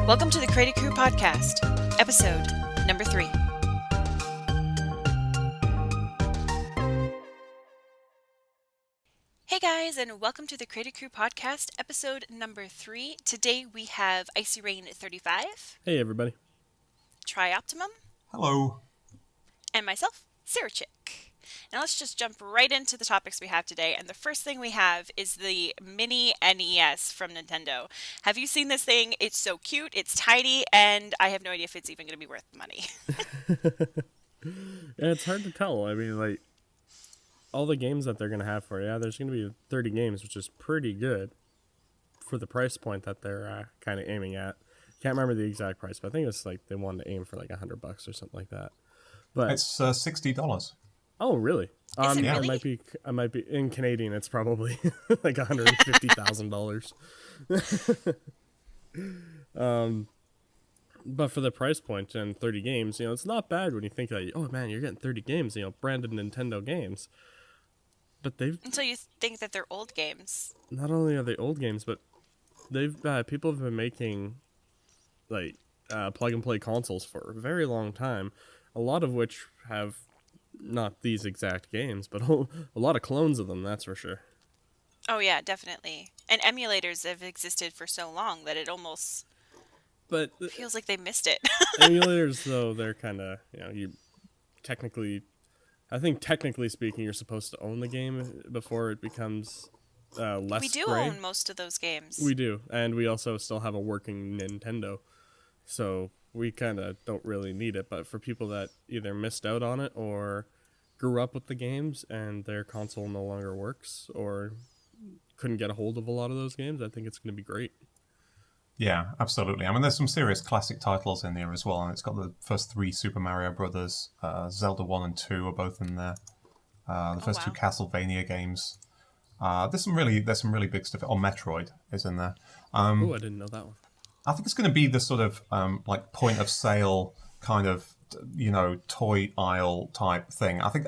Welcome to the CreatiCrew Podcast, episode number 3. Hey guys, and welcome to the CreatiCrew Podcast, episode number 3. Today we have Icy Rain 35. Hey everybody. Trioptimum. Hello. And myself, Sarah Chick. Now let's just jump right into the topics we have today. And the first thing we have is the mini NES from Nintendo. Have you seen this thing? It's so cute, it's tiny, and I have no idea if it's even going to be worth the money. Yeah, it's hard to tell. I mean, like, all the games that they're going to have for it, yeah, there's going to be 30 games, which is pretty good for the price point that they're kind of aiming at. Can't remember the exact price, but I think it's like they wanted to aim for like $100 or something like that. But it's $60. Oh, really? Is it yeah, really? I might be in Canadian. It's probably like $150,000. But for the price point and 30 games, you know, it's not bad when you think that. Oh man, you're getting 30 games. You know, branded Nintendo games. But Until you think that they're old games. Not only are they old games, but people have been making like plug and play consoles for a very long time. A lot of which have not these exact games, but a lot of clones of them, that's for sure. Oh yeah, definitely. And emulators have existed for so long that it almost feels like they missed it. Emulators, though, they're kind of, you know, I think technically speaking, you're supposed to own the game before it becomes less We do great. own most of those games. We do, and we also still have a working Nintendo, so we kind of don't really need it. But for people that either missed out on it or grew up with the games and their console no longer works or couldn't get a hold of a lot of those games, I think it's going to be great. Yeah, absolutely. I mean, there's some serious classic titles in there as well, and it's got the first 3 Super Mario Brothers, Zelda 1 and 2 are both in there. The first 2 Castlevania games. There's some really big stuff. Oh, Metroid is in there. Oh, I didn't know that one. I think it's going to be the sort of like point of sale kind of, you know, toy aisle type thing. I think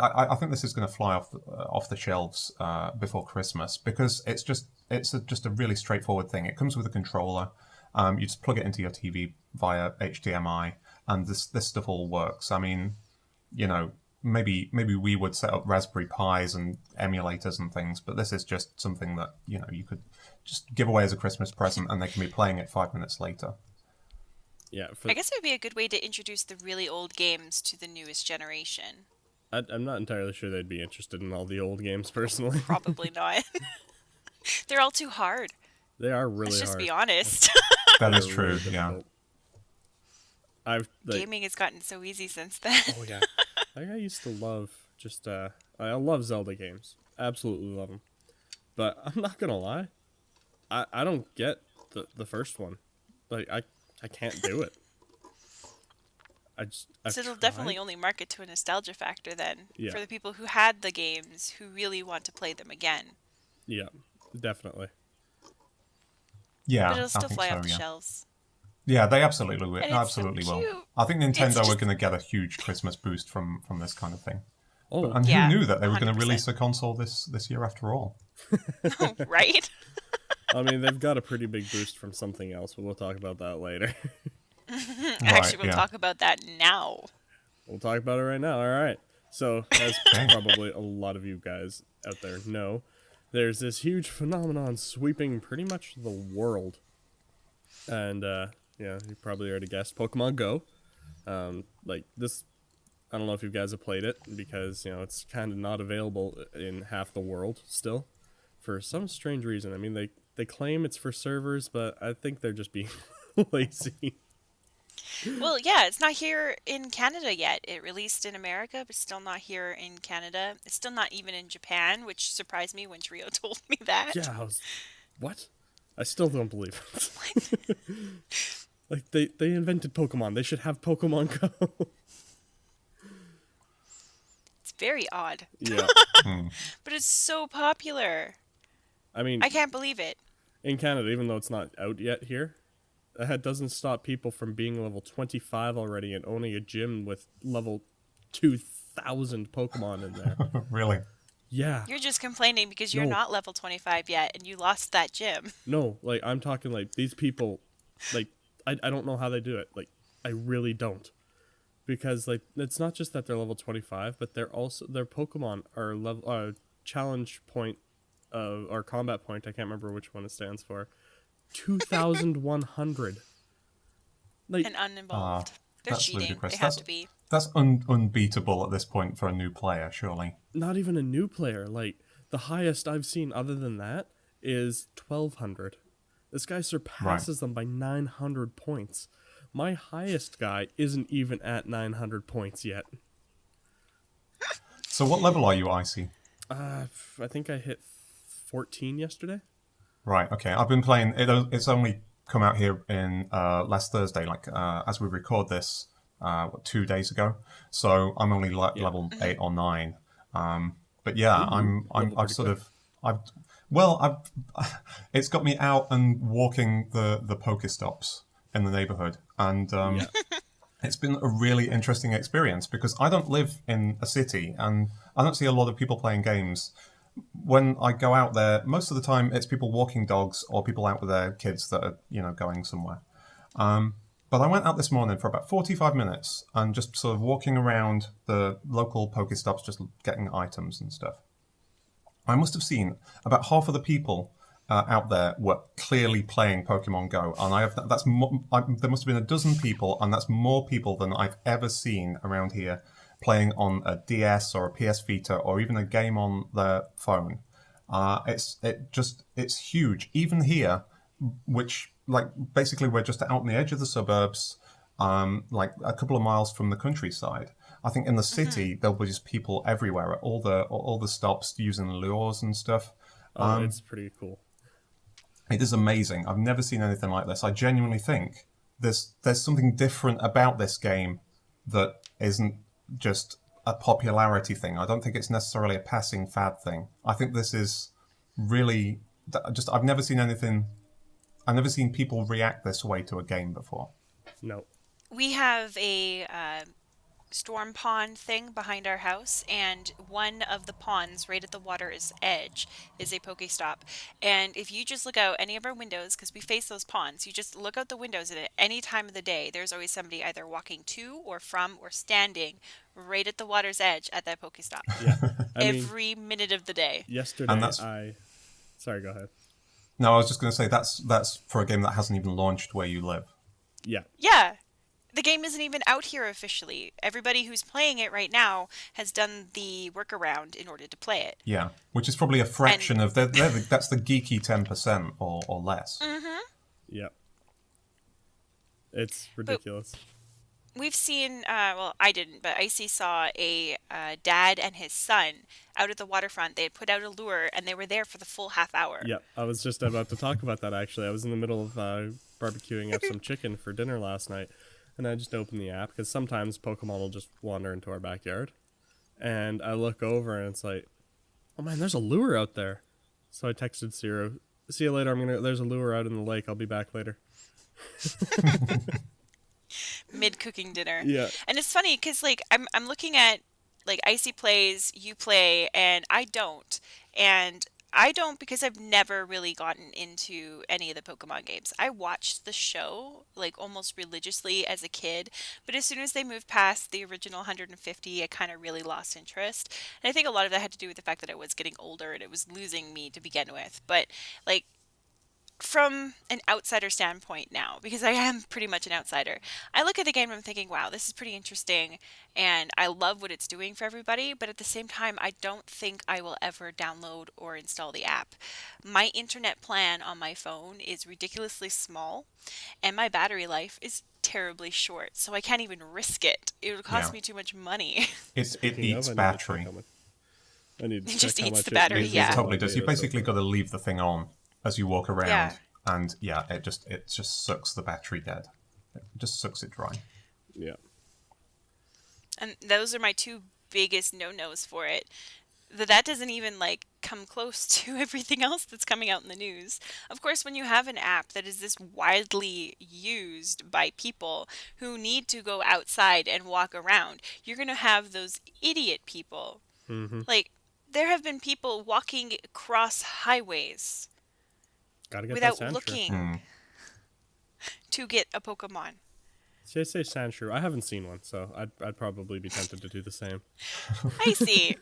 this is going to fly off the shelves before Christmas because it's just a really straightforward thing. It comes with a controller. You just plug it into your TV via HDMI, and this stuff all works. I mean, you know, maybe we would set up Raspberry Pis and emulators and things, but this is just something that, you know, you could just give away as a Christmas present, and they can be playing it 5 minutes later. Yeah, I guess it would be a good way to introduce the really old games to the newest generation. I'm not entirely sure they'd be interested in all the old games, personally. Probably not. They're all too hard. They are really Let's just hard. be honest. That is They're true, really yeah. Gaming has gotten so easy since then. Oh, yeah. Like, I used to love I love Zelda games. Absolutely love them. But I'm not going to lie. I don't get the first one. Like, I can't do it. So it'll definitely only market to a nostalgia factor then. Yeah. For the people who had the games who really want to play them again. Yeah, definitely. Yeah, But it'll still fly off the yeah. shelves. Yeah, they absolutely will. And it's so will. cute. I think Nintendo It's are just- going to get a huge Christmas boost from this kind of thing. Oh, And Yeah, who knew that they were going 100%. to release a console this year after all? Right? I mean, they've got a pretty big boost from something else, but we'll talk about that later. Actually, we'll yeah. talk about that now. We'll talk about it right now. All right. So, as probably a lot of you guys out there know, there's this huge phenomenon sweeping pretty much the world. And, yeah, you probably already guessed, Pokemon Go. Like, this, I don't know if you guys have played it, because, you know, it's kind of not available in half the world still, for some strange reason. I mean, they claim it's for servers, but I think they're just being lazy. Well, yeah, it's not here in Canada yet. It released in America, but still not here in Canada. It's still not even in Japan, which surprised me when Trio told me that. Yeah, what? I still don't believe it. Like, they invented Pokemon. They should have Pokemon Go. It's very odd. Yeah. But it's so popular. I mean, I can't believe it. in Canada, even though it's not out yet here, that doesn't stop people from being level 25 already and owning a gym with level 2,000 Pokemon in there. Really? Yeah. You're just complaining because you're No. not level 25 yet and you lost that gym. No, like, I'm talking, like, these people, like, I don't know how they do it. Like, I really don't. Because, like, it's not just that they're level 25, but they're also, their Pokemon are level, challenge point, or combat point, I can't remember which one it stands for, 2,100. Like, And uninvolved. They're that's cheating. ludicrous. They have to be. That's unbeatable at this point for a new player, surely. not even a new player. Like, the highest I've seen other than that is 1,200. This guy surpasses them by 900 points. My highest guy isn't even at 900 points yet. So what level are you, Icy? I think I hit 14 yesterday. Right, okay. I've been playing... It's only come out here in last Thursday, as we record this, 2 days ago. So I'm only level 8 or 9. But yeah, I've sort of... it's got me out and walking the Pokestops in the neighborhood. And it's been a really interesting experience because I don't live in a city and I don't see a lot of people playing games. When I go out there, most of the time it's people walking dogs or people out with their kids that are, going somewhere. But I went out this morning for about 45 minutes and just sort of walking around the local Pokestops, just getting items and stuff. I must have seen about half of the people out there were clearly playing Pokemon Go, and there must have been a dozen people, and that's more people than I've ever seen around here playing on a DS or a PS Vita or even a game on their phone. It's huge. Even here, which basically we're just out on the edge of the suburbs, a couple of miles from the countryside. I think in the city there'll be just people everywhere at all the stops using lures and stuff. It's pretty cool. It is amazing. I've never seen anything like this. I genuinely think there's something different about this game that isn't just a popularity thing. I don't think it's necessarily a passing fad thing. I think this is really just... I've never seen people react this way to a game before. No. We have a storm pond thing behind our house, and one of the ponds right at the water's edge is a Pokestop. And if you just look out any of our windows, because we face those ponds, you just look out the windows, and at any time of the day, there's always somebody either walking to or from or standing right at the water's edge at that Pokestop. Yeah. Every minute of the day. Yesterday, Sorry, go ahead. No, I was just going to say that's for a game that hasn't even launched where you live. Yeah. Yeah. The game isn't even out here officially. Everybody who's playing it right now has done the workaround in order to play it. Yeah, which is probably a fraction of... that's the geeky 10% or less. Mm-hmm. Yeah. It's ridiculous. But we've seen, I didn't, but Icy saw a dad and his son out at the waterfront. They had put out a lure, and they were there for the full half hour. Yeah, I was just about to talk about that, actually. I was in the middle of barbecuing up some chicken for dinner last night. And I just opened the app, because sometimes Pokemon will just wander into our backyard. And I look over, and it's like, oh man, there's a lure out there. So I texted Zero, see you later, there's a lure out in the lake, I'll be back later. Mid-cooking dinner. Yeah. And it's funny, because, I'm looking at, Icy plays, you play, and I don't. And I don't because I've never really gotten into any of the Pokemon games. I watched the show almost religiously as a kid, but as soon as they moved past the original 150, I kind of really lost interest. And I think a lot of that had to do with the fact that I was getting older and it was losing me to begin with. But from an outsider standpoint now, because I am pretty much an outsider, I look at the game and I'm thinking, wow, this is pretty interesting and I love what it's doing for everybody, but at the same time, I don't think I will ever download or install the app. My internet plan on my phone is ridiculously small and my battery life is terribly short, so I can't even risk it. It would cost me too much money. It eats battery. It just eats the battery, It totally does. You basically got to leave the thing on as you walk around, and it just sucks the battery dead. It just sucks it dry. Yeah. And those are my two biggest no-nos for it. That doesn't even come close to everything else that's coming out in the news. Of course, when you have an app that is this widely used by people who need to go outside and walk around, you're going to have those idiot people. Mm-hmm. There have been people walking across highways Gotta get without that looking to get a Pokemon. Say Sandshrew. I haven't seen one, so I'd probably be tempted to do the same. I see.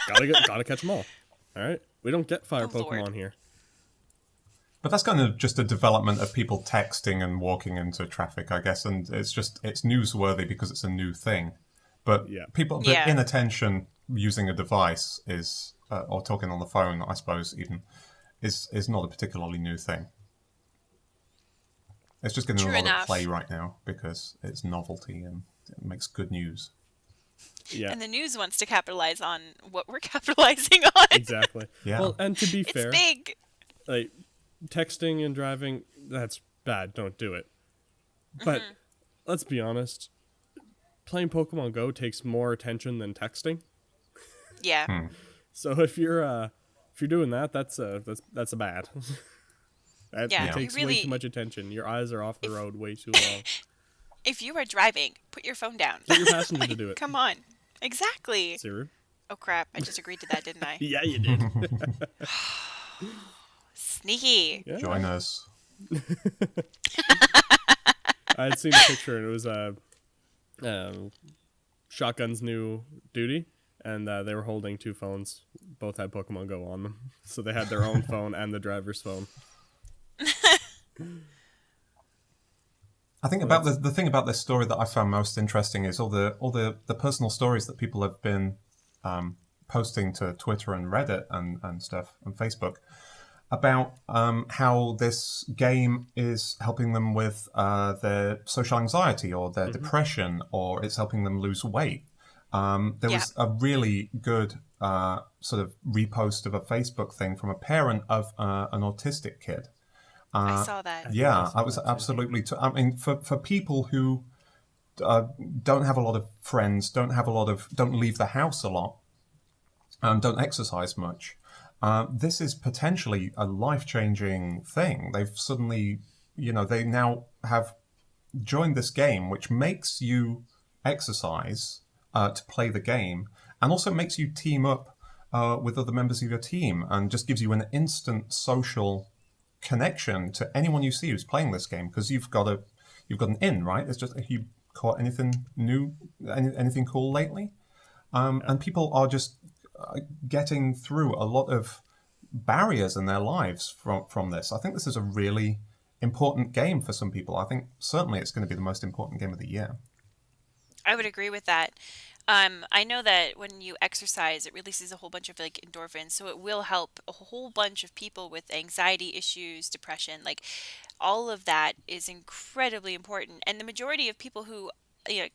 Gotta catch them all. All right, we don't get fire Oh, Pokemon Lord. here. But that's kind of just a development of people texting and walking into traffic, I guess, and it's newsworthy because it's a new thing. But Yeah. people, Yeah. the inattention using a device is, or talking on the phone, I suppose, even, is not a particularly new thing. It's just getting True a lot enough. of play right now because it's novelty and it makes good news. Yeah, And the news wants to capitalize on what we're capitalizing on. exactly. Yeah. Well, and to be It's fair, big. like texting and driving, that's bad. Don't do it. But let's be honest, playing Pokemon Go takes more attention than texting. Yeah. So if you're doing that, that's a bad. That Yeah, takes you really- way too much attention. Your eyes are off the road way too long. If you are driving, put your phone down. Get your passenger to do it. Come on. Exactly. Siru? Oh, crap. I just agreed to that, didn't I? Yeah, you did. Sneaky. Yeah. Join us. I had seen a picture and it was Shotgun's new duty, and they were holding two phones. Both had Pokemon Go on them, so they had their own phone and the driver's phone. I think about the thing about this story that I found most interesting is all the personal stories that people have been posting to Twitter and Reddit and stuff and Facebook about how this game is helping them with their social anxiety or their depression, or it's helping them lose weight. There was a really good sort of repost of a Facebook thing from a parent of an autistic kid. I saw that. Yeah, I was absolutely. I mean, for people who don't have a lot of friends, don't leave the house a lot, don't exercise much, this is potentially a life-changing thing. They've suddenly, they now have joined this game, which makes you exercise to play the game, and also makes you team up with other members of your team, and just gives you an instant social connection to anyone you see who's playing this game, because you've got an in, right? It's just, have you caught anything new, anything cool lately? And people are just getting through a lot of barriers in their lives from this. I think this is a really important game for some people. I think certainly it's going to be the most important game of the year. I would agree with that. I know that when you exercise, it releases a whole bunch of endorphins, so it will help a whole bunch of people with anxiety issues, depression, all of that is incredibly important. And the majority of people who,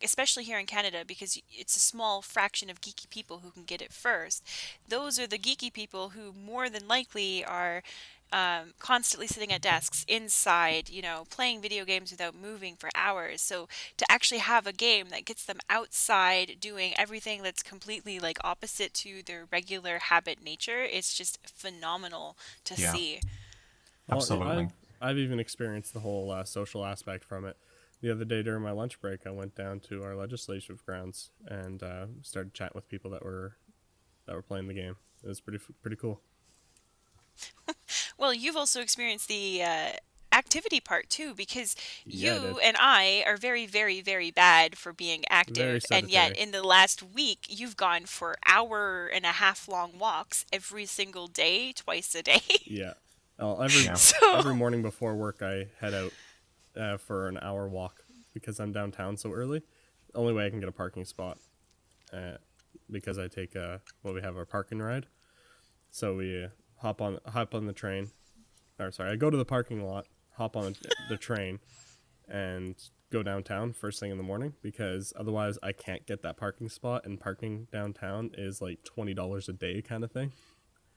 especially here in Canada, because it's a small fraction of geeky people who can get it first, those are the geeky people who more than likely are constantly sitting at desks inside, playing video games without moving for hours. So to actually have a game that gets them outside doing everything that's completely opposite to their regular habit nature, it's just phenomenal to see. Absolutely. I've even experienced the whole social aspect from it. The other day during my lunch break, I went down to our legislative grounds and started chatting with people that were playing the game. It was pretty cool. Well, you've also experienced the activity part too, because Yeah, I you did. and I are very, very, very bad for being Very active, and yet sedentary. in the last week you've gone for hour-and-a-half long walks every single day, twice a day. Yeah. Every every morning before work, I head out for an hour walk because I'm downtown so early. The only way I can get a parking spot, because I take we have our parking ride. So we hop on the train, I go to the parking lot, hop on the train, and go downtown first thing in the morning, because otherwise I can't get that parking spot, and parking downtown is $20 a day kind of thing.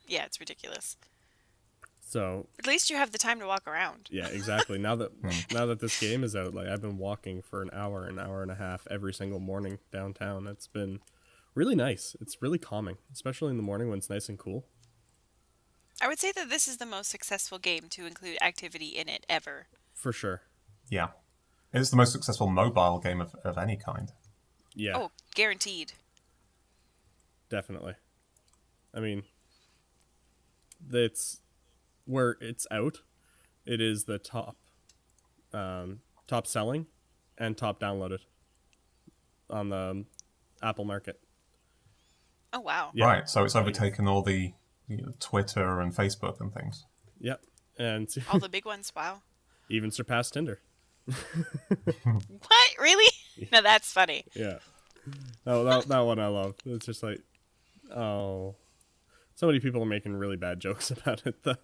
Yeah, it's ridiculous. So At least you have the time to walk around. yeah, exactly. Now that this game is out, I've been walking for an hour and a half every single morning downtown. It's been really nice. It's really calming, especially in the morning when it's nice and cool. I would say that this is the most successful game to include activity in it ever. For sure. Yeah. It's the most successful mobile game of any kind. Yeah, Oh, guaranteed. definitely. I mean, it's where it's out. It is the top top selling and top downloaded on the Apple Market. Oh, wow. Yeah. Right, so it's overtaken all the Twitter and Facebook and things. Yep. And All the big ones. Wow. even surpassed Tinder. What? Really? No, that's funny. Yeah. Oh, that one I love. It's just like, oh, so many people are making really bad jokes about it though.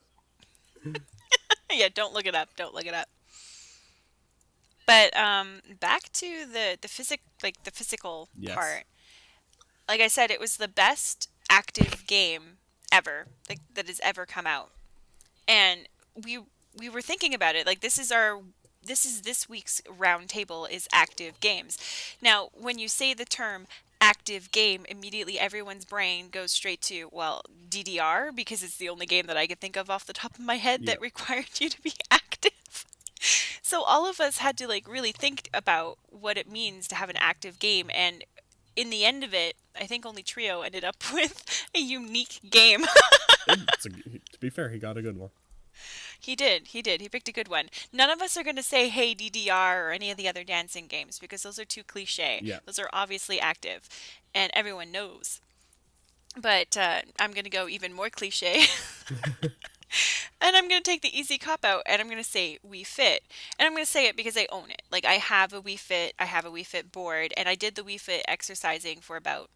Yeah, don't look it up. Don't look it up. But back to the physical Yes. part. Like I said, it was the best active game ever that has ever come out. And we were thinking about it. Like this is this week's round table is active games. Now, when you say the term active game, immediately everyone's brain goes straight to, well, DDR, because it's the only game that I could think of off the top of my head that required you to be active. So all of us had to like really think about what it means to have an active game, and in the end of it, I think only Trio ended up with a unique game. To be fair, he got a good one. He did. He picked a good one. None of us are going to say, hey, DDR or any of the other dancing games, because those are too cliche. Yeah. Those are obviously active, and everyone knows. But I'm going to go even more cliche. And I'm going to take the easy cop out, and I'm going to say Wii Fit. And I'm going to say it because I own it. Like, I have a Wii Fit. I have a Wii Fit board, and I did the Wii Fit exercising for about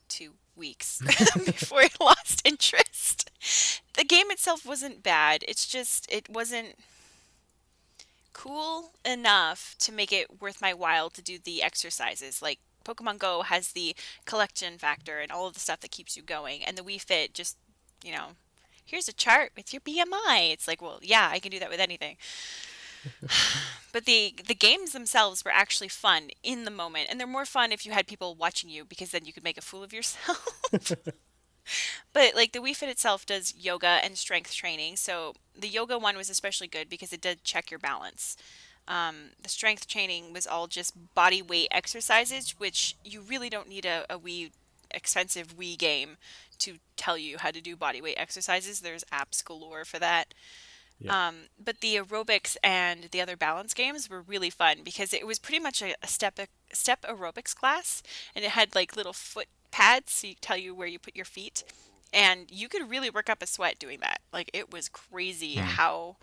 2 weeks before I lost interest. The game itself wasn't bad. It's just, it wasn't cool enough to make it worth my while to do the exercises. Like, Pokemon Go has the collection factor and all of the stuff that keeps you going. And the Wii Fit just, here's a chart with your BMI. It's like, well, yeah, I can do that with anything. But the games themselves were actually fun in the moment. And they're more fun if you had people watching you, because then you could make a fool of yourself. But like the Wii Fit itself does yoga and strength training. So the yoga one was especially good because it did check your balance. The strength training was all just body weight exercises, which you really don't need a expensive Wii game to tell you how to do body weight exercises. There's apps galore for that. Yeah. But the aerobics and the other balance games were really fun because it was pretty much a step aerobics class, and it had like little foot pads so you tell you where you put your feet, and you could really work up a sweat doing that. Like it was crazy how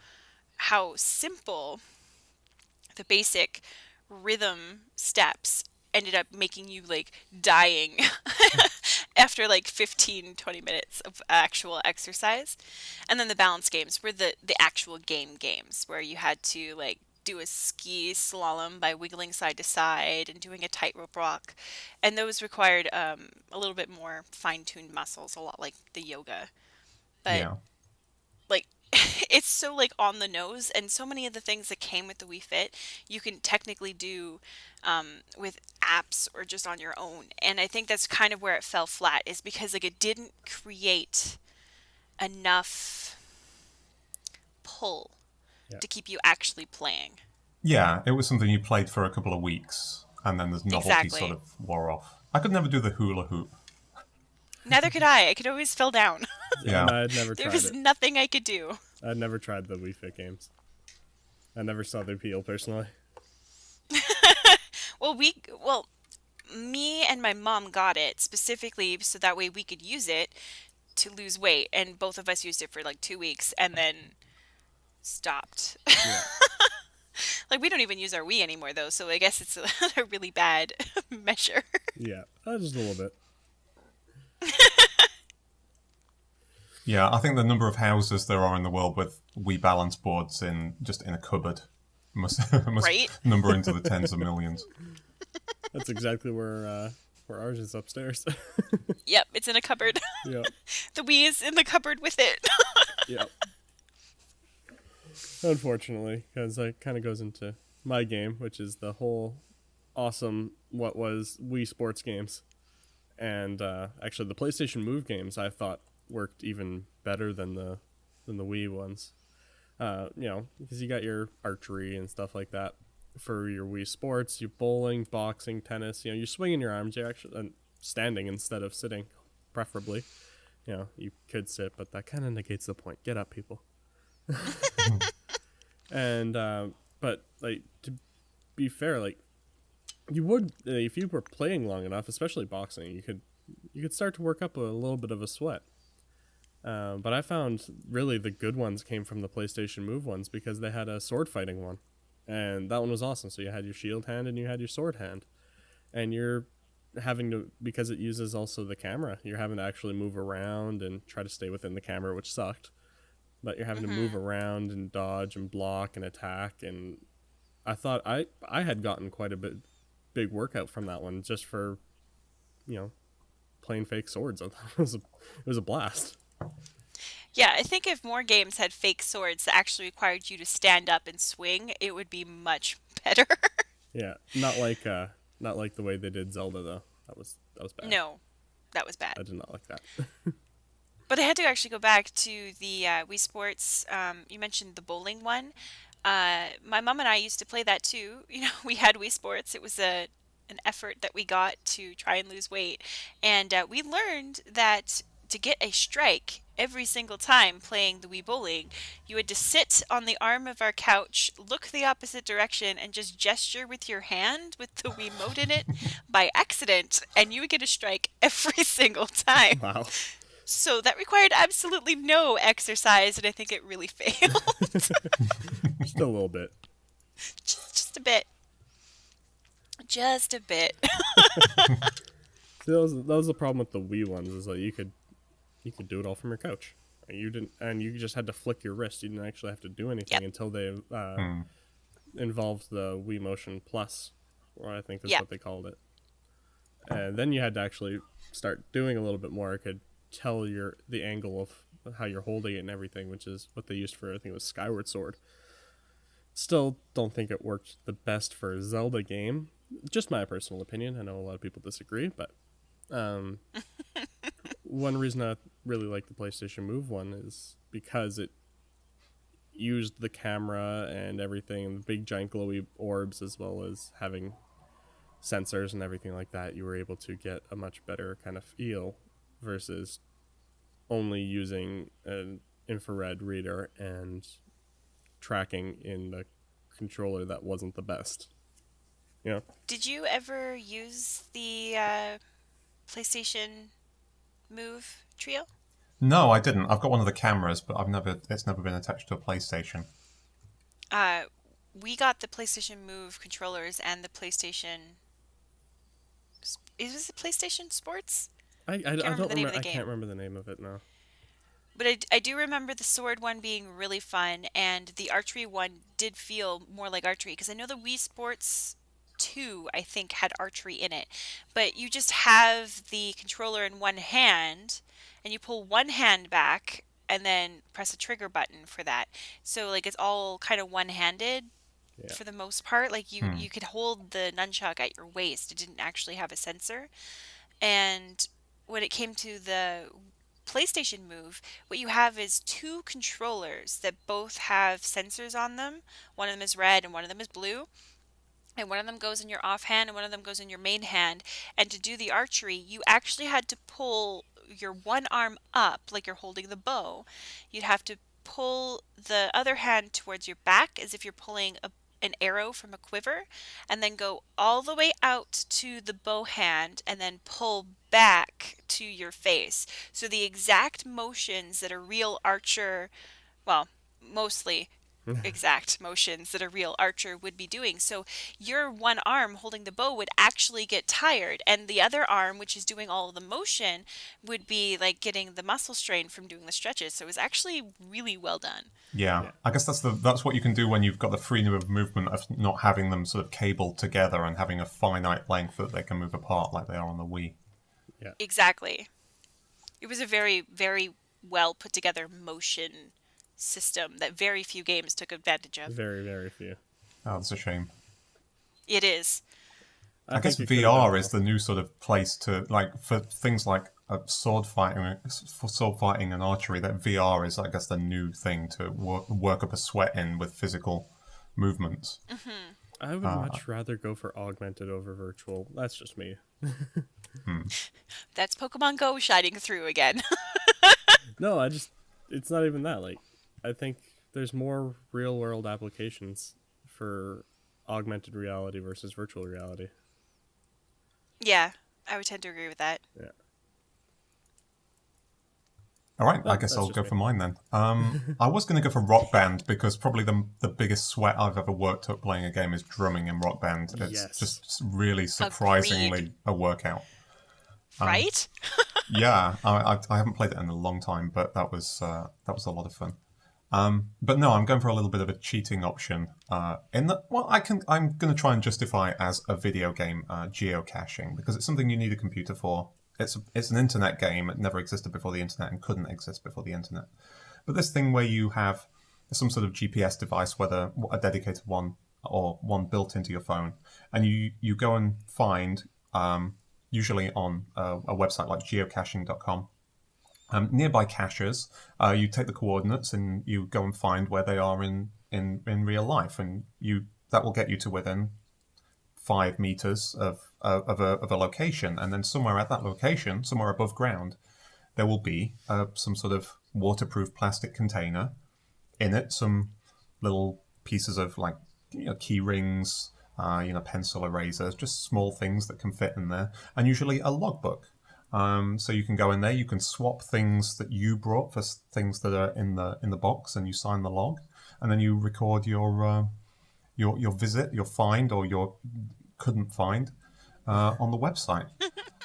simple the basic rhythm steps ended up making you like dying after like 15-20 minutes of actual exercise. And then the balance games were the actual games where you had to like do a ski slalom by wiggling side to side and doing a tightrope walk, and those required a little bit more fine-tuned muscles, a lot like the yoga. But like it's so like on the nose, and so many of the things that came with the Wii Fit you can technically do with apps or just on your own. And I think that's kind of where it fell flat, is because like it didn't create enough pull to keep you actually playing. Yeah, it was something you played for a couple of weeks, and then the novelty sort of wore off. I could never do the hula hoop. Neither could I. I could always fell down. Yeah. I'd never There tried was it. nothing I could do. I'd never tried the Wii Fit games. I never saw the appeal personally. Well, me and my mom got it specifically so that way we could use it to lose weight, and both of us used it for like 2 weeks and then stopped. Yeah. Like we don't even use our Wii anymore though, so I guess it's a really bad measure. Yeah, just a little bit. Yeah, I think the number of houses there are in the world with Wii balance boards in a cupboard must Right? number into the tens of millions. That's exactly where ours is upstairs. Yep, it's in a cupboard. Yeah. The Wii is in the cupboard with it. Yep. Unfortunately, because it kind of goes into my game, which is the whole awesome what was Wii sports games. And actually the PlayStation Move games I thought worked even better than the Wii ones. Because you got your archery and stuff like that for your Wii sports, you bowling, boxing, tennis, you're swinging your arms, you're actually standing instead of sitting, preferably. You could sit, but that kind of negates the point. Get up, people. And But like to be fair, like you would if you were playing long enough, especially boxing, you could start to work up a little bit of a sweat. But I found really the good ones came from the PlayStation Move ones because they had a sword fighting one, and that one was awesome. So you had your shield hand and you had your sword hand, and you're having to, because it uses also the camera, you're having to actually move around and try to stay within the camera, which sucked. But you're having to move around and dodge and block and attack, and I thought I had gotten quite a big workout from that one just for, playing fake swords. I thought it was a blast. Yeah, I think if more games had fake swords that actually required you to stand up and swing, it would be much better. Yeah, not like the way they did Zelda though. That was bad. No, that was bad. I did not like that. But I had to actually go back to the Wii Sports. You mentioned the bowling one. My mom and I used to play that too. We had Wii Sports. It was an effort that we got to try and lose weight. And we learned that to get a strike every single time playing the Wii Bowling, you had to sit on the arm of our couch, look the opposite direction, and just gesture with your hand with the Wiimote in it by accident, and you would get a strike every single time. Wow. So that required absolutely no exercise, and I think it really failed. Just a little bit. Just a bit. Just a bit. See, that was the problem with the Wii ones, is that you could do it all from your couch. And you just had to flick your wrist. You didn't actually have to do anything until they involved the Wii Motion Plus, or I think that's what they called it. And then you had to actually start doing a little bit more. It could tell the angle of how you're holding it and everything, which is what they used for, I think it was Skyward Sword. Still don't think it worked the best for a Zelda game. Just my personal opinion. I know a lot of people disagree, but one reason I really like the PlayStation Move one is because it used the camera and everything, and the big giant glowy orbs, as well as having sensors and everything like that. You were able to get a much better kind of feel versus only using an infrared reader and tracking in the controller that wasn't the best. Did you ever use the PlayStation Move Trio? No, I didn't. I've got one of the cameras, but it's never been attached to a PlayStation. We got the PlayStation Move controllers and the PlayStation. Is it PlayStation Sports? I can't remember the name of it now. But I do remember the sword one being really fun, and the archery one did feel more like archery, because I know the Wii Sports 2, I think, had archery in it. But you just have the controller in one hand, and you pull one hand back, and then press a trigger button for that. So, like, it's all kind of one-handed for the most part. Like, you could hold the nunchuck at your waist. It didn't actually have a sensor. And when it came to the PlayStation Move, what you have is two controllers that both have sensors on them. One of them is red and one of them is blue. And one of them goes in your offhand and one of them goes in your main hand. And to do the archery, you actually had to pull your one arm up like you're holding the bow. You'd have to pull the other hand towards your back as if you're pulling an arrow from a quiver, and then go all the way out to the bow hand and then pull back to your face. So the exact motions that a real archer, well, mostly exact motions that a real archer would be doing. So your one arm holding the bow would actually get tired, and the other arm, which is doing all of the motion, would be like getting the muscle strain from doing the stretches. So it was actually really well done. Yeah. I guess that's what you can do when you've got the freedom of movement of not having them sort of cabled together and having a finite length that they can move apart like they are on the Wii. Yeah. Exactly. It was a very, very well put together motion system that very few games took advantage of. Very, very few. Oh, that's a shame. It is. I guess VR is the new sort of place to, like, for things like sword fighting and archery. That VR is, I guess, the new thing to work up a sweat in with physical movements. Mm-hmm. I would much rather go for augmented over virtual. That's just me. That's Pokemon Go shining through again. No, it's not even that. Like, I think there's more real world applications for augmented reality versus virtual reality. Yeah, I would tend to agree with that. Yeah. All right, I But guess that's I'll just go me. for mine then. I was going to go for Rock Band because probably the biggest sweat I've ever worked up playing a game is drumming in Rock Band. It's Yes. just really surprisingly a workout. Right? Yeah, I haven't played it in a long time, but that was a lot of fun. But no, I'm going for a little bit of a cheating option. In that, well, I'm going to try and justify it as a video game, geocaching, because it's something you need a computer for. It's an internet game. It never existed before the internet and couldn't exist before the internet. But this thing where you have some sort of GPS device, whether a dedicated one or one built into your phone, and you go and find, usually on a website like geocaching.com, nearby caches. You take the coordinates and you go and find where they are in real life, and that will get you to within 5 meters of a location, and then somewhere at that location, somewhere above ground, there will be some sort of waterproof plastic container. In it, some little pieces of like key rings, pencil erasers, just small things that can fit in there, and usually a logbook. So you can go in there, you can swap things that you brought for things that are in the box, and you sign the log, and then you record your visit, your find, or your couldn't find on the website.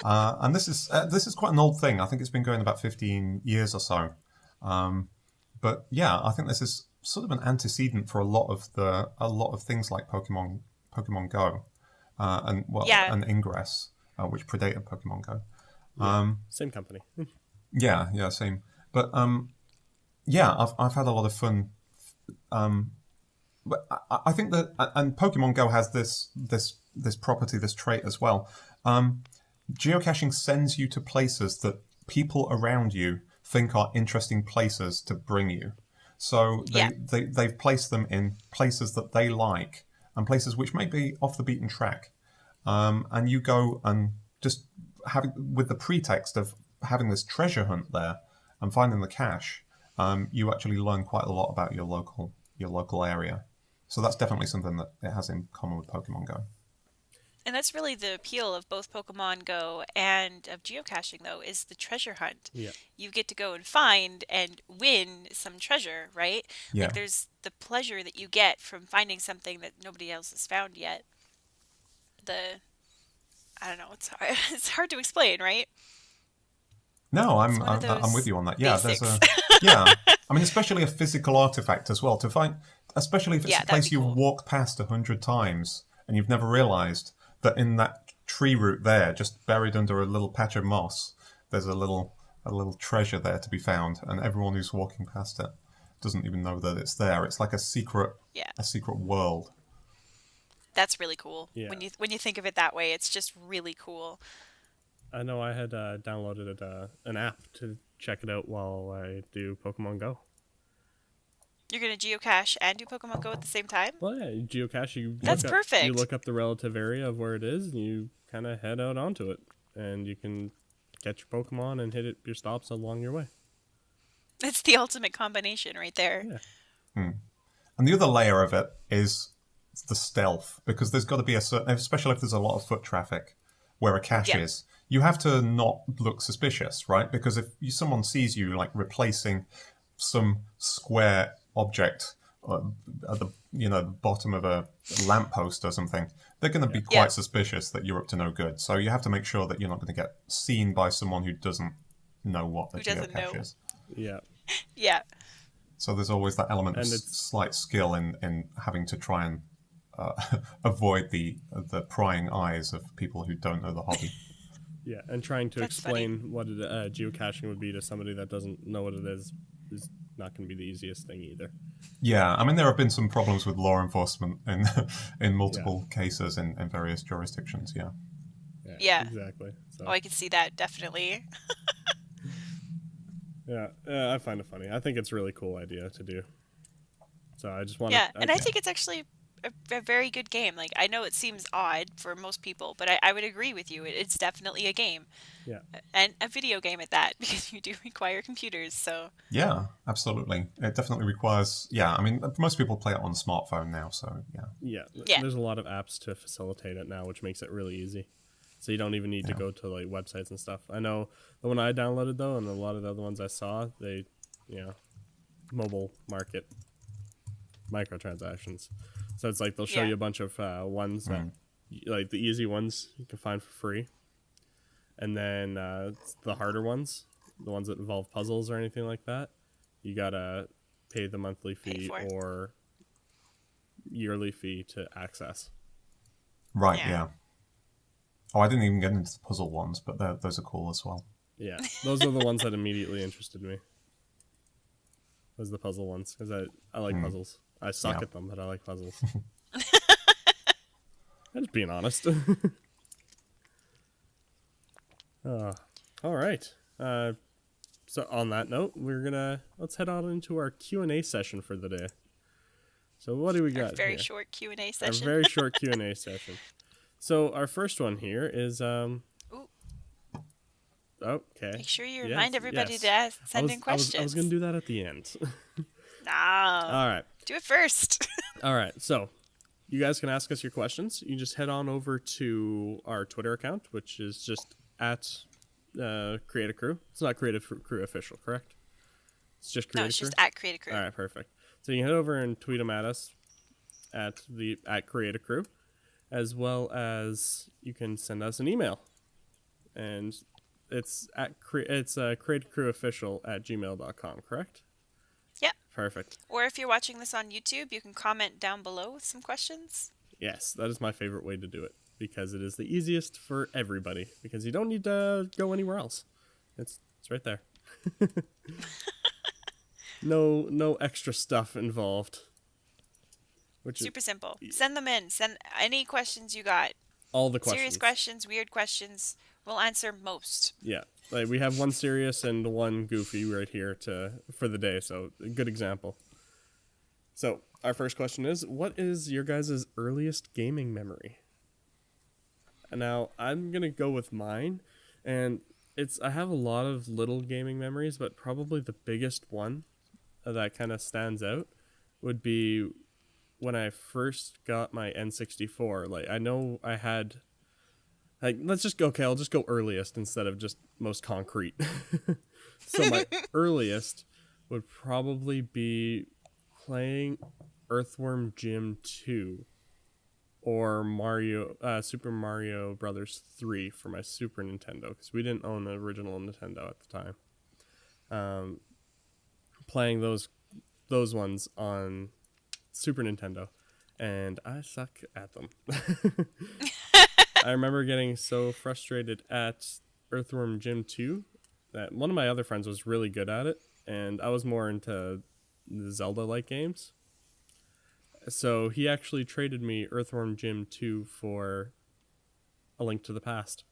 And this is quite an old thing. I think it's been going about 15 years or so. But yeah, I think this is sort of an antecedent for a lot of things like Pokemon Go, and Ingress, which predated Pokemon Go. Same company. Yeah, same. But yeah, I've had a lot of fun. But I think that, and Pokemon Go has this property, this trait as well. Geocaching sends you to places that people around you think are interesting places to bring you. So they've placed them in places that they like, and places which may be off the beaten track. And you go and just with the pretext of having this treasure hunt there and finding the cache, you actually learn quite a lot about your local area. So that's definitely something that it has in common with Pokemon Go. And that's really the appeal of both Pokemon Go and of geocaching, though, is the treasure hunt. Yeah. You get to go and find and win some treasure, right? Yeah. Like there's the pleasure that you get from finding something that nobody else has found yet. I don't know, it's hard to explain, right? No, It's one of I'm with those you on that. Yeah, basics. yeah. I mean, especially a physical artifact as well to find, especially if it's a that'd place be you've cool. walked past 100 times and you've never realised that in that tree root there, just buried under a little patch of moss, there's a little treasure there to be found, and everyone who's walking past it doesn't even know that it's there. It's like a secret world. That's really cool. Yeah. When you think of it that way, it's just really cool. I know I had downloaded an app to check it out while I do Pokemon Go. You're gonna geocache and do Pokemon Go at the same time? Well, yeah, you geocache. That's perfect. You look up the relative area of where it is, and you kind of head out onto it, and you can catch your Pokemon and hit your stops along your way. It's the ultimate combination right there. Yeah. And the other layer of it is the stealth, because there's got to be a certain, especially if there's a lot of foot traffic where a cache is, you have to not look suspicious, right? Because if someone sees you like replacing some square object at the bottom of a lamppost or something, they're going to be quite suspicious that you're up to no good. So you have to make sure that you're not going to get seen by someone who doesn't know what the geocache is. Yeah. Yeah. So there's always that element of And it's- slight skill in having to try and avoid the prying eyes of people who don't know the hobby. Yeah, and trying to That's explain what geocaching would be to somebody that doesn't know what it is not going to be the easiest thing either. Yeah, I mean, there have been some problems with law enforcement in multiple cases in various jurisdictions, yeah. Yeah. Exactly. So, Oh, I can see that, definitely. yeah, I find it funny. I think it's a really cool idea to do. So I just want Yeah, and I think it's actually a very good game. Like, I know it seems odd for most people, but I would agree with you. It's definitely a game, Yeah. and a video game at that, because you do require computers. So Yeah, absolutely. It definitely requires. Yeah, I mean, most people play it on smartphone now, so yeah. Yeah. yeah, There's a lot of apps to facilitate it now, which makes it really easy. So you don't even need to Yeah. go to like websites and stuff. I know the one I downloaded though, and a lot of the other ones I saw, they, you know, mobile market microtransactions. So it's like they'll show yeah, you a bunch of ones that, like the easy ones you can find for free, and then the harder ones, the ones that involve puzzles or anything like that, you gotta pay the monthly pay fee for. or yearly fee to access. Right. Yeah. Yeah. Oh, I didn't even get into the puzzle ones, but those are cool as well. Yeah, those are the ones that immediately interested me. Was the puzzle ones, because I like puzzles. I suck Yeah. at them, but I like puzzles. I'm just being honest. All right. So on that note, let's head on into our Q&A session for the day. So what do we Our got very here? short Q&A Our session. very short Q&A session. So our first one here is Ooh, okay. make sure you Yes, remind everybody yes. to send in questions. I was gonna do that at the end. No, All right. do it first. All right. So you guys can ask us your questions. You just head on over to our Twitter account, which is just at CreatiCrew. It's not CreatiCrew official, correct? It's just No, CreatiCrew. it's just at CreatiCrew. All right, perfect. So you can head over and tweet them at us at CreatiCrew, as well as you can send us an email, and it's creaticrewofficial@gmail.com, correct? Yep. Perfect. Or if you're watching this on YouTube, you can comment down below with some questions. Yes, that is my favorite way to do it, because it is the easiest for everybody, because you don't need to go anywhere else. It's right there. No extra stuff involved. Which Super simple. Send them in. Send any questions you got. all the questions. Serious questions, weird questions. We'll answer most. Yeah, like we have one serious and one goofy right here for the day. So a good example. So our first question is, what is your guys' earliest gaming memory? Now I'm gonna go with mine, and I have a lot of little gaming memories, but probably the biggest one that kind of stands out would be when I first got my N64. Like, I know I had, like, I'll just go earliest instead of just most concrete. So my earliest would probably be playing Earthworm Jim 2 or Super Mario Brothers 3 for my Super Nintendo, because we didn't own the original Nintendo at the time. Playing those ones on Super Nintendo, and I suck at them. I remember getting so frustrated at Earthworm Jim 2 that one of my other friends was really good at it, and I was more into the Zelda-like games. So he actually traded me Earthworm Jim 2 for A Link to the Past.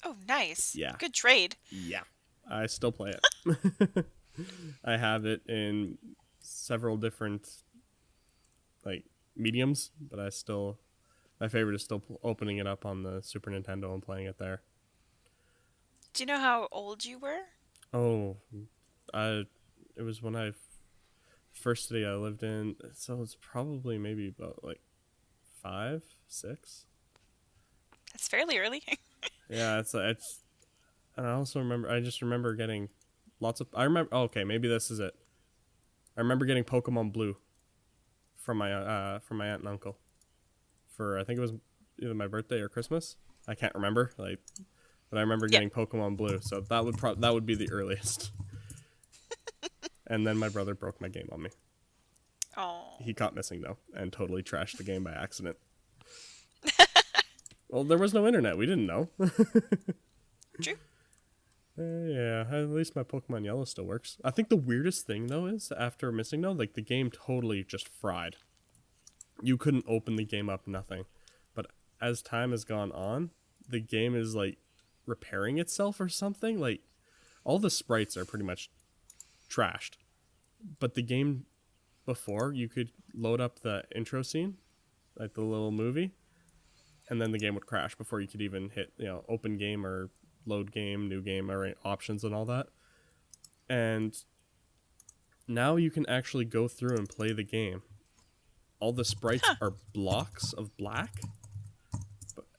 Oh, nice. Yeah. Good trade. Yeah. I still play it. I have it in several different mediums, but my favorite is still opening it up on the Super Nintendo and playing it there. Do you know how old you were? Oh, it was when first city I lived in, so it's probably maybe about 5, 6. That's fairly early. Yeah, it's, and I just remember getting okay, maybe this is it. I remember getting Pokemon Blue from my aunt and uncle for, I think it was either my birthday or Christmas. I can't remember, but I remember getting Pokemon Blue, so that would be the earliest. And then my brother broke my game on me. Oh. He caught missing though, and totally trashed the game by accident. Well, there was no internet. We didn't know. True. Yeah, at least my Pokemon Yellow still works. I think the weirdest thing, though, is after missing though, the game totally just fried. You couldn't open the game up, nothing. But as time has gone on, the game is, repairing itself or something. All the sprites are pretty much trashed. But the game before you could load up the intro scene, like the little movie, and then the game would crash before you could even hit, open game or load game, new game, or options and all that. And now you can actually go through and play the game. All the sprites are blocks of black,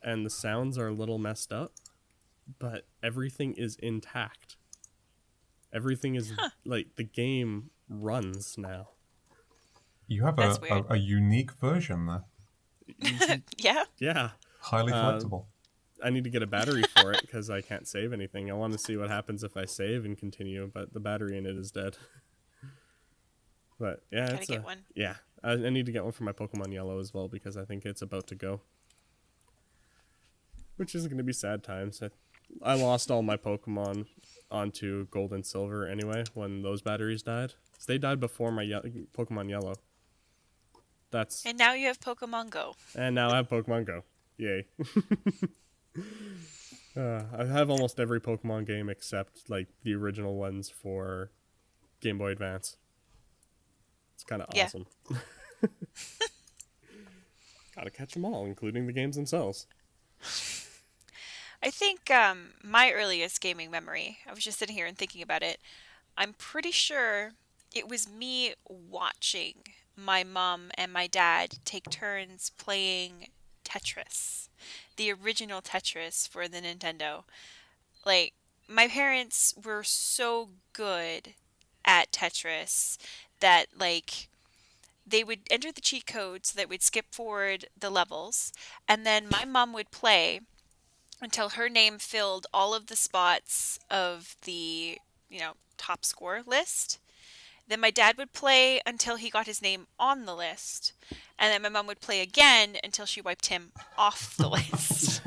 and the sounds are a little messed up, but everything is intact. Everything is like the game runs now. You have a unique version there. Yeah? Yeah. Highly collectible. I need to get a battery for it because I can't save anything. I want to see what happens if I save and continue, but the battery in it is dead. But yeah, Gotta get one. Yeah, I need to get one for my Pokemon Yellow as well because I think it's about to go. Which is going to be sad times. I lost all my Pokemon onto Gold and Silver anyway when those batteries died. So they died before my Pokemon Yellow. And now you have Pokemon Go. And now I have Pokemon Go. Yay. I have almost every Pokemon game except like the original ones for Game Boy Advance. It's kind of awesome. Gotta catch them all, including the games themselves. I think my earliest gaming memory, I was just sitting here and thinking about it, I'm pretty sure it was me watching my mom and my dad take turns playing Tetris, the original Tetris for the Nintendo. Like, my parents were so good at Tetris that, like, they would enter the cheat code so that we'd skip forward the levels, and then my mom would play until her name filled all of the spots of the, top score list. Then my dad would play until he got his name on the list. And then my mom would play again until she wiped him off the list.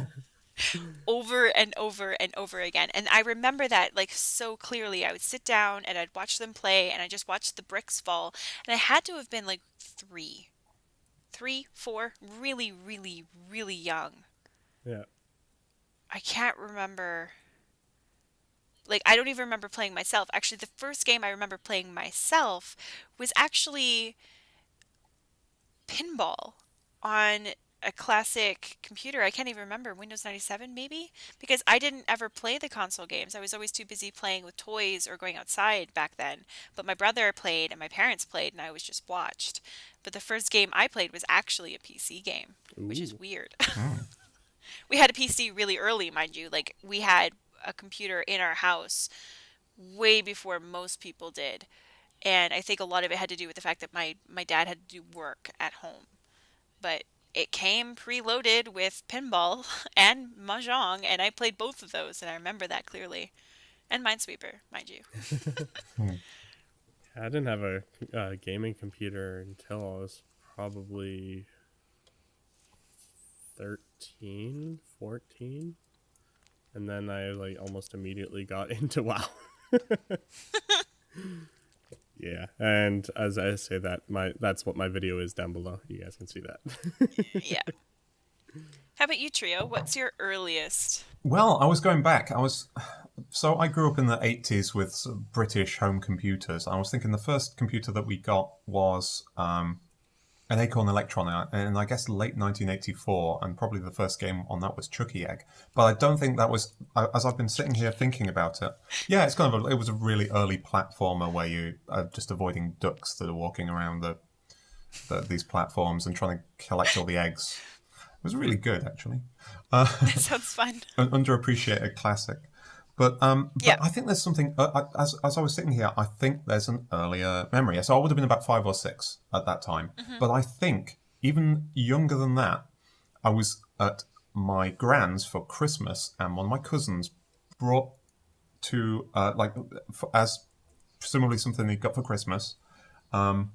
Over and over and over again. And I remember that like so clearly. I would sit down and I'd watch them play and I just watched the bricks fall. And I had to have been like 3, 4, really, really, really young. Yeah. I can't remember. Like, I don't even remember playing myself. Actually, the first game I remember playing myself was actually pinball on a classic computer. I can't even remember, Windows 97 maybe? Because I didn't ever play the console games. I was always too busy playing with toys or going outside back then. But my brother played and my parents played and I was just watched. But the first game I played was actually a PC game, which is weird. We had a PC really early, mind you. Like, we had a computer in our house way before most people did. And I think a lot of it had to do with the fact that my dad had to do work at home. But it came preloaded with pinball and mahjong, and I played both of those, and I remember that clearly. And Minesweeper, mind you. I didn't have a gaming computer until I was probably 13, 14. And then I like almost immediately got into WoW. Yeah, and as I say that, that's what my video is down below. You guys can see that. Yeah. How about you, Trio? What's your earliest? Well, I was going back. So I grew up in the 80s with sort of British home computers. I was thinking the first computer that we got was an Acorn Electron, and I guess late 1984, and probably the first game on that was Chucky Egg. But I don't think that was, as I've been sitting here thinking about it, yeah, it's it was a really early platformer where you are just avoiding ducks that are walking around these platforms and trying to collect all the eggs. It was really good, actually. That sounds fun. An underappreciated classic. But I think there's something, as I was sitting here, I think there's an earlier memory. So I would have been about 5 or 6 at that time. Mm-hmm. But I think, even younger than that, I was at my grand's for Christmas, and one of my cousins brought to, as presumably something he got for Christmas, one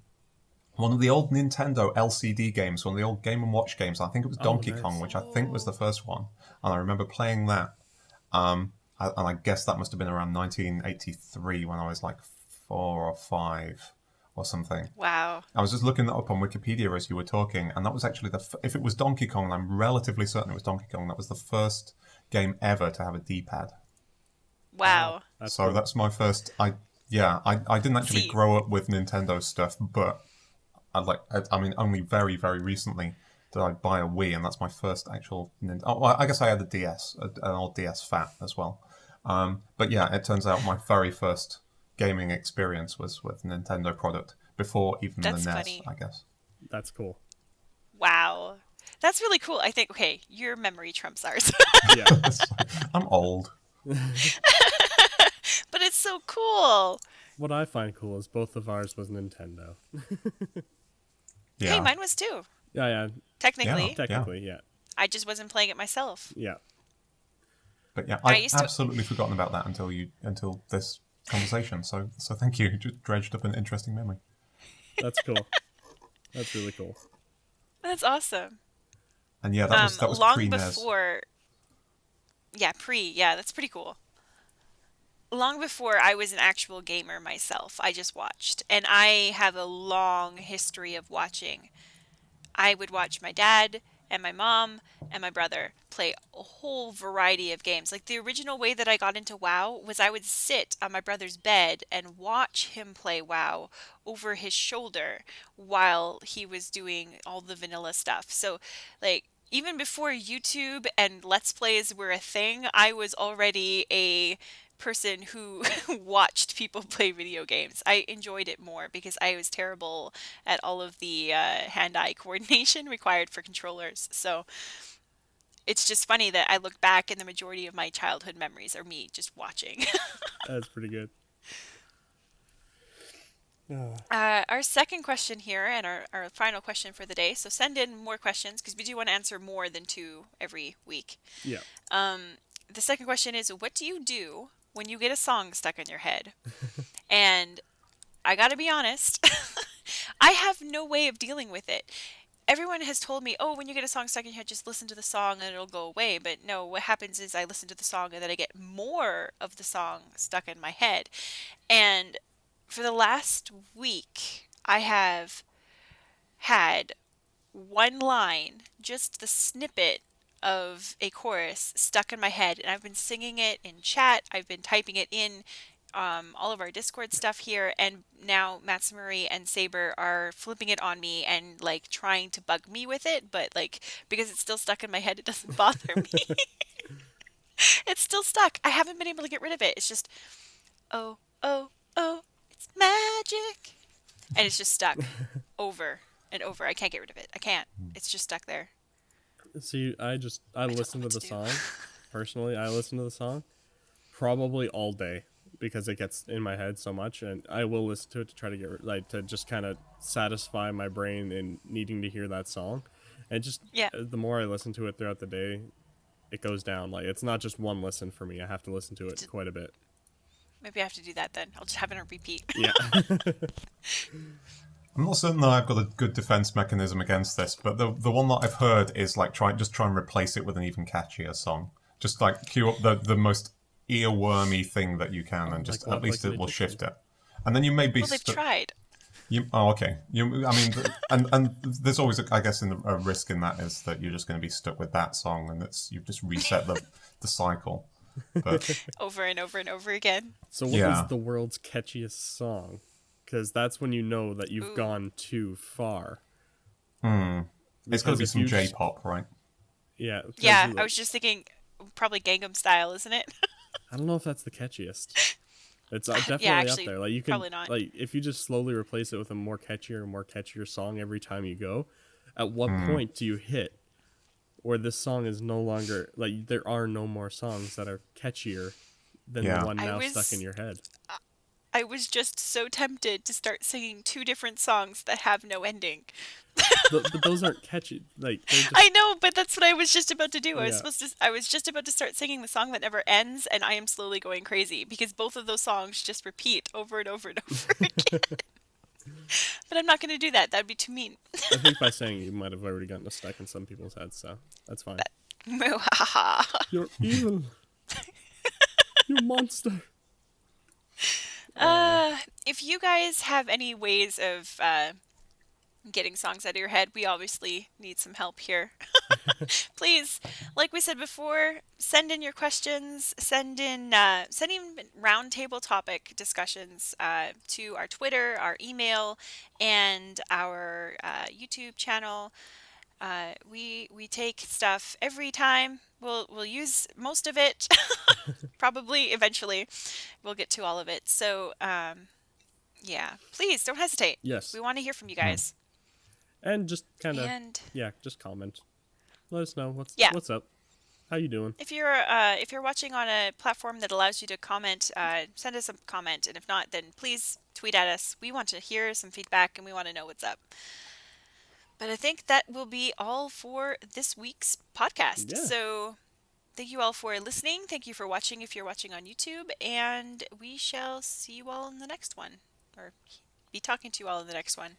of the old Nintendo LCD games, one of the old Game & Watch games. I think it was Donkey Kong, which I think was the first one. And I remember playing that. And I guess that must have been around 1983 when I was like 4 or 5 or something. Wow. I was just looking that up on Wikipedia as you were talking, and that was actually if it was Donkey Kong, and I'm relatively certain it was Donkey Kong, that was the first game ever to have a D-pad. Wow. That's so cool. That's my first. I didn't actually grow up with Nintendo stuff, but I mean, only very, very recently did I buy a Wii, and that's my first actual. Oh, well, I guess I had a DS, an old DS Fat as well. But yeah, it turns out my very first gaming experience was with a Nintendo product before even That's the NES, funny. I guess. That's cool. Wow. That's really cool. I think, okay, your memory trumps ours. Yeah. I'm old. But it's so cool. What I find cool is both of ours was Nintendo. Yeah. Hey, mine was too. Yeah. Technically. Yeah. Technically, yeah. I just wasn't playing it myself. Yeah. But yeah, I I'd used to- absolutely forgotten about that until this conversation. So thank you. You just dredged up an interesting memory. That's cool. That's really cool. That's awesome. And yeah, that was long pre-NES. before. Yeah, yeah, that's pretty cool. Long before I was an actual gamer myself, I just watched. And I have a long history of watching. I would watch my dad and my mom and my brother play a whole variety of games. Like the original way that I got into WoW was I would sit on my brother's bed and watch him play WoW over his shoulder while he was doing all the vanilla stuff. So like even before YouTube and Let's Plays were a thing, I was already a person who watched people play video games. I enjoyed it more because I was terrible at all of the hand-eye coordination required for controllers. So it's just funny that I look back and the majority of my childhood memories are me just watching. That's pretty good. Our second question here and our final question for the day. So send in more questions because we do want to answer more than 2 every week. Yeah. The second question is, what do you do when you get a song stuck in your head? And I gotta be honest, I have no way of dealing with it. Everyone has told me, oh, when you get a song stuck in your head, just listen to the song and it'll go away. But no, what happens is I listen to the song and then I get more of the song stuck in my head. And for the last week, I have had one line, just the snippet of a chorus stuck in my head, and I've been singing it in chat. I've been typing it in all of our Discord stuff here, and now Matsumuri and Saber are flipping it on me and like trying to bug me with it, but like because it's still stuck in my head, it doesn't bother me. It's still stuck. I haven't been able to get rid of it. It's just oh, it's magic, and it's just stuck over and over. I can't get rid of it. I can't. It's just stuck there. See, I listen to the song. Personally, I listen to the song probably all day because it gets in my head so much, and I will listen to it to try to to just kind of satisfy my brain in needing to hear that song. And just the more I listen to it throughout the day, it goes down. Like it's not just one listen for me. I have to listen to it quite a bit. Maybe I have to do that then. I'll just have it on repeat. Yeah. I'm not certain that I've got a good defense mechanism against this, but the one that I've heard is like try and replace it with an even catchier song. Just like cue up the most earwormy thing that you can, and just at least it will shift it. And then you may be. Well, they've tried. Okay. And there's always, I guess, a risk in that is that you're just going to be stuck with that song, and you've just reset the cycle. But Over and over and over again. So what is the world's catchiest song? Because that's when you know that you've gone too far. It's got to be some J-pop, right? Yeah. Yeah, I was just thinking probably Gangnam Style, isn't it? I don't know if that's the catchiest. It's definitely actually, up there. Like you can, probably not. like if you just slowly replace it with a more catchier song every time you go, at what point do you hit where this song is no longer like there are no more songs that are catchier than the one now stuck in your head? I was just so tempted to start singing 2 different songs that have no ending. But those aren't catchy. Like I know, but that's what I was just about to do. Yeah. I was just about to start singing the song that never ends, and I am slowly going crazy because both of those songs just repeat over and over and over again. But I'm not going to do that. That'd be too mean. I think by saying you might have already gotten stuck in some people's heads, so that's fine. You're evil. You monster. If you guys have any ways of getting songs out of your head. We obviously need some help here. Please, like we said before, send in your questions. Send in roundtable topic discussions to our Twitter, our email, and our YouTube channel. We take stuff every time. We'll use most of it. Probably eventually, we'll get to all of it. So yeah, please don't hesitate. Yes. We want to hear from you guys. And just kind of, And yeah, just comment. Let us know yeah, what's up. How you doing? if you're watching on a platform that allows you to comment, send us a comment. And if not, then please tweet at us. We want to hear some feedback and we want to know what's up. But I think that will be all for this week's podcast. Yeah. So thank you all for listening. Thank you for watching if you're watching on YouTube. And we shall see you all in the next one. Or be talking to you all in the next one.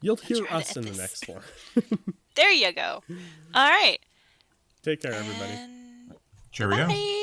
You'll hear trying to us end in the this. next one. There you go. All right. Take care, everybody. And Cheerio. bye.